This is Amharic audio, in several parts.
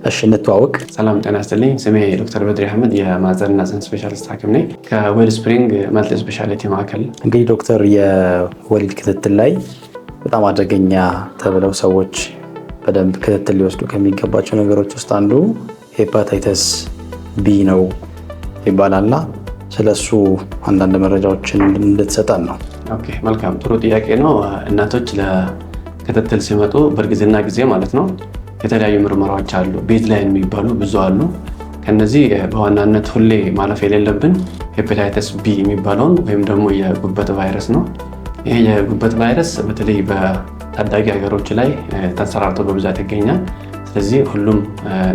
እሺ እንተዋወቅ። ሰላም ጤና ይስጥልኝ። ስሜ ዶክተር በድሪ አህመድ የማህፀንና ጽንስ ስፔሻሊስት ሐኪም ነኝ ከዌልስፕሪንግ መልቲ ስፔሻሊቲ ማዕከል። እንግዲህ ዶክተር የወሊድ ክትትል ላይ በጣም አደገኛ ተብለው ሰዎች በደንብ ክትትል ሊወስዱ ከሚገባቸው ነገሮች ውስጥ አንዱ ሄፓታይተስ ቢ ነው ይባላልና ስለሱ አንዳንድ መረጃዎችን እንድትሰጠን ነው። ኦኬ መልካም፣ ጥሩ ጥያቄ ነው። እናቶች ለክትትል ሲመጡ በእርግዝና ጊዜ ማለት ነው የተለያዩ ምርመራዎች አሉ። ቤዝ ላይ የሚባሉ ብዙ አሉ። ከነዚህ በዋናነት ሁሌ ማለፍ የሌለብን ሄፓታይተስ ቢ የሚባለውን ወይም ደግሞ የጉበት ቫይረስ ነው። ይሄ የጉበት ቫይረስ በተለይ በታዳጊ ሀገሮች ላይ ተንሰራርቶ በብዛት ይገኛል። ስለዚህ ሁሉም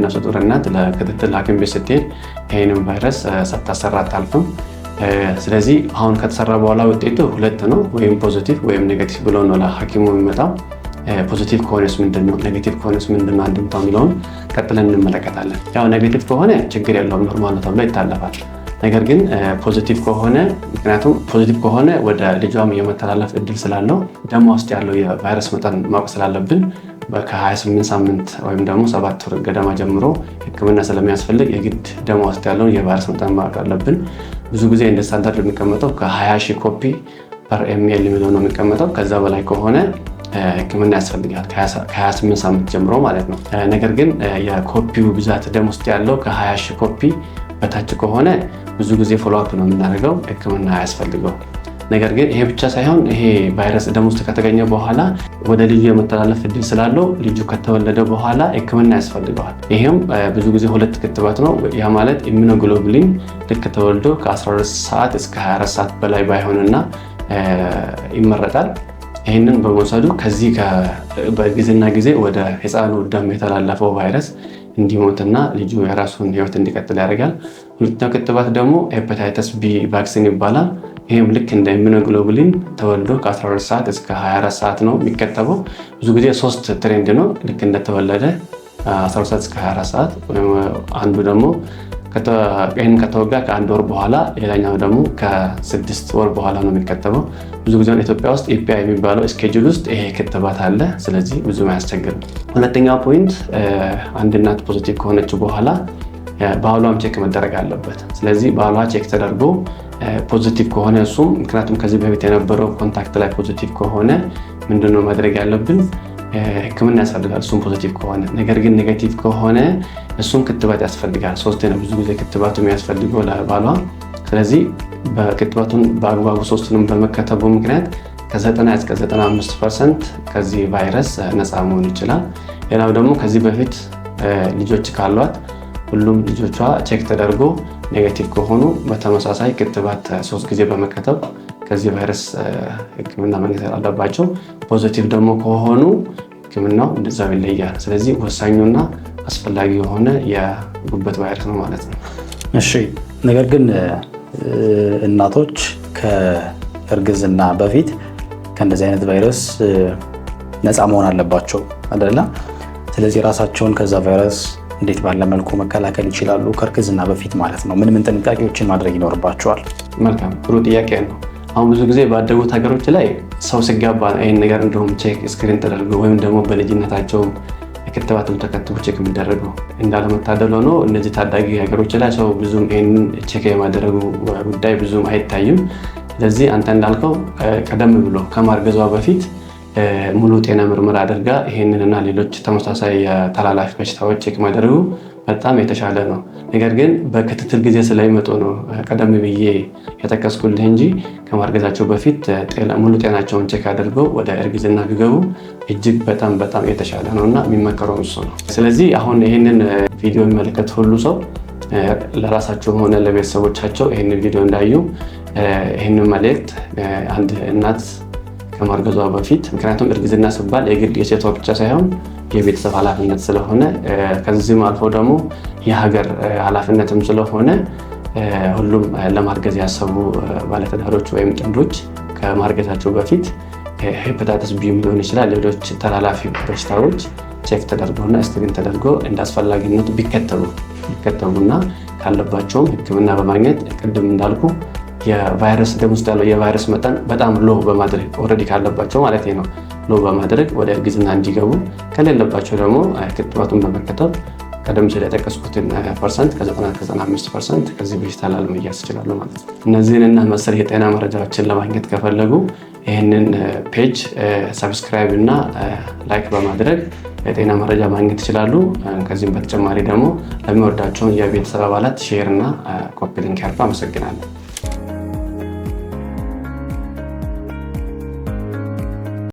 ነፍሰ ጡር እናት ለክትትል ሐኪም ቤት ስትሄድ ይህንም ቫይረስ ሳታሰራ አታልፍም። ስለዚህ አሁን ከተሰራ በኋላ ውጤቱ ሁለት ነው፣ ወይም ፖዚቲቭ ወይም ኔጋቲቭ ብሎ ነው ለሐኪሙ የሚመጣው። ፖዚቲቭ ከሆነስ ምንድነው፣ ኔጌቲቭ ከሆነስ ምንድነው አንድምታው የሚለውን ቀጥለን እንመለከታለን። ያው ኔጌቲቭ ከሆነ ችግር የለውም ኖርማል ነው ተብሎ ይታለፋል። ነገር ግን ፖዚቲቭ ከሆነ ምክንያቱም ፖዚቲቭ ከሆነ ወደ ልጇም የመተላለፍ እድል ስላለው ደም ውስጥ ያለው የቫይረስ መጠን ማወቅ ስላለብን ከ28 ሳምንት ወይም ደግሞ 7 ወር ገደማ ጀምሮ ሕክምና ስለሚያስፈልግ የግድ ደም ውስጥ ያለውን የቫይረስ መጠን ማወቅ አለብን። ብዙ ጊዜ እንደ ስታንዳርድ የሚቀመጠው ከ20,000 ኮፒ ፐር ኤምኤል የሚለው ነው የሚቀመጠው። ከዛ በላይ ከሆነ ሕክምና ያስፈልጋል ከ28 ሳምንት ጀምሮ ማለት ነው። ነገር ግን የኮፒው ብዛት ደም ውስጥ ያለው ከ20,000 ኮፒ በታች ከሆነ ብዙ ጊዜ ፎሎአፕ ነው የምናደርገው፣ ሕክምና አያስፈልገው። ነገር ግን ይሄ ብቻ ሳይሆን ይሄ ቫይረስ ደም ውስጥ ከተገኘ በኋላ ወደ ልጁ የመተላለፍ እድል ስላለው ልጁ ከተወለደ በኋላ ሕክምና ያስፈልገዋል። ይሄም ብዙ ጊዜ 2 ክትባት ነው። ያ ማለት ኢሚኖግሎቡሊን ልክ ተወልዶ ከ12 ሰዓት እስከ 24 ሰዓት በላይ ባይሆንና ይመረጣል። ይህንን በመውሰዱ ከዚህ በእርግዝና ጊዜ ወደ ህፃኑ ደም የተላለፈው ቫይረስ እንዲሞትና ልጁ የራሱን ህይወት እንዲቀጥል ያደርጋል። ሁለተኛው ክትባት ደግሞ ሄፓታይተስ ቢ ቫክሲን ይባላል። ይህም ልክ እንደ ኢሚኖግሎቡሊን ተወልዶ ከ12 ሰዓት እስከ 24 ሰዓት ነው የሚከተበው። ብዙ ጊዜ 3 ትሬንድ ነው። ልክ እንደተወለደ 12 ሰዓት እስከ 24 ሰዓት፣ አንዱ ደግሞ ይህን ከተወጋ ከ1 ወር በኋላ፣ ሌላኛው ደግሞ ከ6 ወር በኋላ ነው የሚከተበው። ብዙ ጊዜ ኢትዮጵያ ውስጥ ኢፒያ የሚባለው ስኬጁል ውስጥ ይሄ ክትባት አለ። ስለዚህ ብዙም አያስቸግርም። ሁለተኛው ፖይንት አንድ እናት ፖዚቲቭ ከሆነች በኋላ ባህሏም ቼክ መደረግ አለበት። ስለዚህ ባህሏ ቼክ ተደርጎ ፖዚቲቭ ከሆነ እሱም ምክንያቱም ከዚህ በፊት የነበረው ኮንታክት ላይ ፖዚቲቭ ከሆነ ምንድነው ማድረግ ያለብን? ሕክምና ያስፈልጋል እሱም ፖዚቲቭ ከሆነ። ነገር ግን ኔጋቲቭ ከሆነ እሱም ክትባት ያስፈልጋል። 3 ነው ብዙ ጊዜ ክትባቱ የሚያስፈልገው ለባሏ። ስለዚህ በክትባቱን በአግባቡ 3ቱንም በመከተቡ ምክንያት ከ90 እስከ 95% ከዚህ ቫይረስ ነፃ መሆን ይችላል። ሌላው ደግሞ ከዚህ በፊት ልጆች ካሏት ሁሉም ልጆቿ ቼክ ተደርጎ ኔጋቲቭ ከሆኑ በተመሳሳይ ክትባት 3 ጊዜ በመከተብ ከዚህ ቫይረስ ሕክምና ማግኘት አለባቸው። ፖዚቲቭ ደግሞ ከሆኑ ሕክምናው እንደዛው ይለያል። ስለዚህ ወሳኙና አስፈላጊ የሆነ የጉበት ቫይረስ ነው ማለት ነው። እሺ፣ ነገር ግን እናቶች ከእርግዝና በፊት ከእንደዚህ አይነት ቫይረስ ነፃ መሆን አለባቸው አይደለ? ስለዚህ ራሳቸውን ከዛ ቫይረስ እንዴት ባለ መልኩ መከላከል ይችላሉ? ከእርግዝና በፊት ማለት ነው። ምን ጥንቃቄዎችን ማድረግ ይኖርባቸዋል? መልካም፣ ጥሩ ጥያቄ ነው። አሁን ብዙ ጊዜ ባደጉት ሀገሮች ላይ ሰው ሲጋባ ይህን ነገር እንደውም ቼክ ስክሪን ተደርጎ ወይም ደግሞ በልጅነታቸው ክትባትም ተከትቦ ቼክ የሚደረገው እንዳለመታደል ሆኖ እነዚህ ታዳጊ ሀገሮች ላይ ሰው ብዙም ይህንን ቼክ የማደረጉ ጉዳይ ብዙም አይታይም። ስለዚህ አንተ እንዳልከው ቀደም ብሎ ከማርገዟ በፊት ሙሉ ጤና ምርመራ አድርጋ ይህንንና ሌሎች ተመሳሳይ ተላላፊ በሽታዎች ቼክ ማድረጉ በጣም የተሻለ ነው። ነገር ግን በክትትል ጊዜ ስለሚመጡ ነው ቀደም ብዬ የጠቀስኩልህ እንጂ ከማርገዛቸው በፊት ሙሉ ጤናቸውን ቼክ አድርገው ወደ እርግዝና ቢገቡ እጅግ በጣም የተሻለ ነው እና የሚመከረው እሱ ነው። ስለዚህ አሁን ይህንን ቪዲዮ የሚመለከት ሁሉ ሰው ለራሳቸውም ሆነ ለቤተሰቦቻቸው ይህንን ቪዲዮ እንዳዩ ይህንን መልእክት አንድ እናት ከማርገዟ በፊት ምክንያቱም እርግዝና ሲባል የግድ የሴቷ ብቻ ሳይሆን የቤተሰብ ኃላፊነት ስለሆነ ከዚህም አልፎ ደግሞ የሀገር ኃላፊነትም ስለሆነ ሁሉም ለማርገዝ ያሰቡ ባለትዳሮች ወይም ጥንዶች ከማርገዛቸው በፊት ሄፓታይተስ ቢ ሊሆን ይችላል ሌሎች ተላላፊ በሽታዎች ቼክ ተደርጎና ስክሪን ተደርጎ እንዳስፈላጊነቱ ቢከተቡና ካለባቸውም ሕክምና በማግኘት ቅድም እንዳልኩ የቫይረስ ደም ውስጥ ያለው የቫይረስ መጠን በጣም ሎ በማድረግ ኦልሬዲ ካለባቸው ማለት ነው ሎ በማድረግ ወደ እርግዝና እንዲገቡ ከሌለባቸው ደግሞ ክትባቱን በመከተብ ቀደም ሲል የጠቀስኩትን ፐርሰንት ከ90-95% ከዚህ በሽታ ላለመያዝ ይችላሉ ማለት ነው። እነዚህንና መሰል የጤና መረጃዎችን ለማግኘት ከፈለጉ ይህንን ፔጅ ሰብስክራይብ እና ላይክ በማድረግ የጤና መረጃ ማግኘት ይችላሉ። ከዚህም በተጨማሪ ደግሞ ለሚወዳቸውን የቤተሰብ አባላት ሼር እና ኮፒ ሊንክ ያርጉ። አመሰግናለሁ።